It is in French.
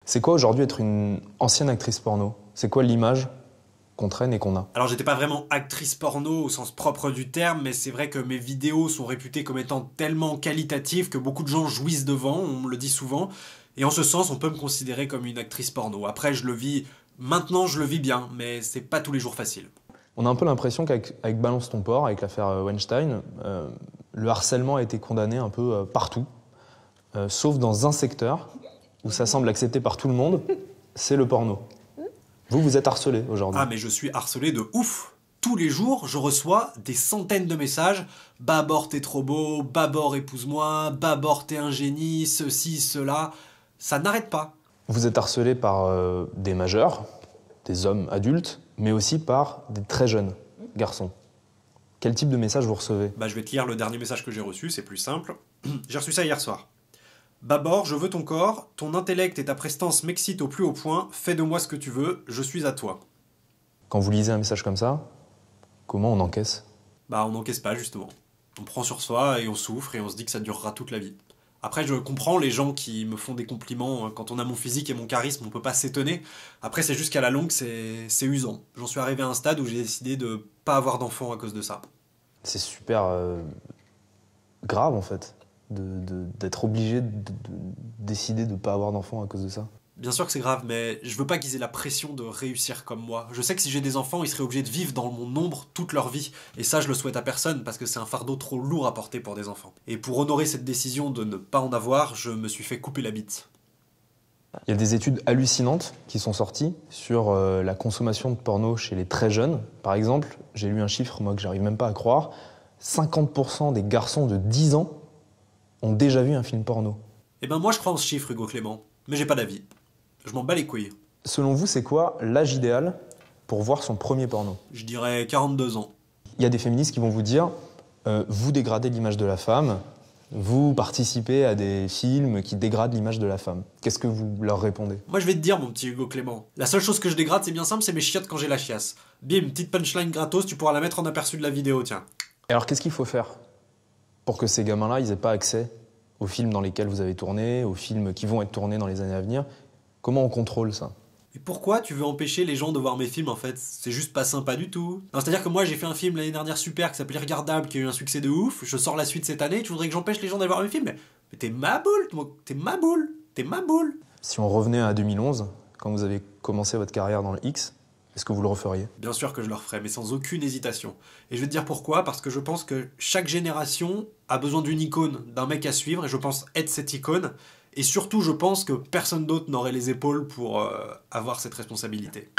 C'est quoi aujourd'hui être une ancienne actrice porno? C'est quoi l'image qu'on traîne et qu'on a? Alors j'étais pas vraiment actrice porno au sens propre du terme, mais c'est vrai que mes vidéos sont réputées comme étant tellement qualitatives que beaucoup de gens jouissent devant, on me le dit souvent, et en ce sens on peut me considérer comme une actrice porno. Après maintenant je le vis bien, mais c'est pas tous les jours facile. On a un peu l'impression qu'avec Balance ton porc, avec l'affaire Weinstein, le harcèlement a été condamné un peu partout, sauf dans un secteur où ça semble accepté par tout le monde, c'est le porno. Vous êtes harcelé aujourd'hui. Ah mais je suis harcelé de ouf. Tous les jours, je reçois des centaines de messages. Babord t'es trop beau, Babord épouse-moi, Babord t'es un génie, ceci, cela. Ça n'arrête pas. Vous êtes harcelé par des majeurs, des hommes adultes, mais aussi par des très jeunes garçons. Quel type de message vous recevez? Je vais te lire le dernier message que j'ai reçu, c'est plus simple. J'ai reçu ça hier soir. Babord, je veux ton corps, ton intellect et ta prestance m'excitent au plus haut point, fais de moi ce que tu veux, je suis à toi. Quand vous lisez un message comme ça, comment on encaisse? On n'encaisse pas justement. On prend sur soi et on souffre et on se dit que ça durera toute la vie. Après, je comprends les gens qui me font des compliments. Quand on a mon physique et mon charisme, on peut pas s'étonner. Après, c'est juste qu'à la longue, c'est usant. J'en suis arrivé à un stade où j'ai décidé de pas avoir d'enfant à cause de ça. C'est super grave en fait, d'être obligé de décider de ne pas avoir d'enfant à cause de ça. Bien sûr que c'est grave, mais je veux pas qu'ils aient la pression de réussir comme moi. Je sais que si j'ai des enfants, ils seraient obligés de vivre dans mon ombre toute leur vie. Et ça, je le souhaite à personne, parce que c'est un fardeau trop lourd à porter pour des enfants. Et pour honorer cette décision de ne pas en avoir, je me suis fait couper la bite. Il y a des études hallucinantes qui sont sorties sur la consommation de porno chez les très jeunes. Par exemple, j'ai lu un chiffre, moi, que j'arrive même pas à croire. 50% des garçons de 10 ans ont déjà vu un film porno. Eh ben moi, je crois en ce chiffre, Hugo Clément. Mais j'ai pas d'avis. Je m'en bats les couilles. Selon vous, c'est quoi l'âge idéal pour voir son premier porno? Je dirais 42 ans. Il y a des féministes qui vont vous dire vous dégradez l'image de la femme, vous participez à des films qui dégradent l'image de la femme. Qu'est-ce que vous leur répondez? Moi, je vais te dire, mon petit Hugo Clément. La seule chose que je dégrade, c'est bien simple, c'est mes chiottes quand j'ai la chiasse. Bim, petite punchline gratos, tu pourras la mettre en aperçu de la vidéo, tiens. Et alors, qu'est-ce qu'il faut faire pour que ces gamins-là, ils aient pas accès aux films dans lesquels vous avez tourné, aux films qui vont être tournés dans les années à venir? Comment on contrôle ça? Et pourquoi tu veux empêcher les gens de voir mes films en fait? C'est juste pas sympa du tout. Non, c'est-à-dire que moi j'ai fait un film l'année dernière super qui s'appelait Regardable, qui a eu un succès de ouf, je sors la suite cette année, tu voudrais que j'empêche les gens d'aller voir mes films? Mais t'es ma boule, t'es ma boule, t'es ma boule. Si on revenait à 2011, quand vous avez commencé votre carrière dans le X, est-ce que vous le referiez? Bien sûr que je le referai, mais sans aucune hésitation. Et je vais te dire pourquoi, parce que je pense que chaque génération a besoin d'une icône, d'un mec à suivre, et je pense être cette icône. Et surtout, je pense que personne d'autre n'aurait les épaules pour avoir cette responsabilité.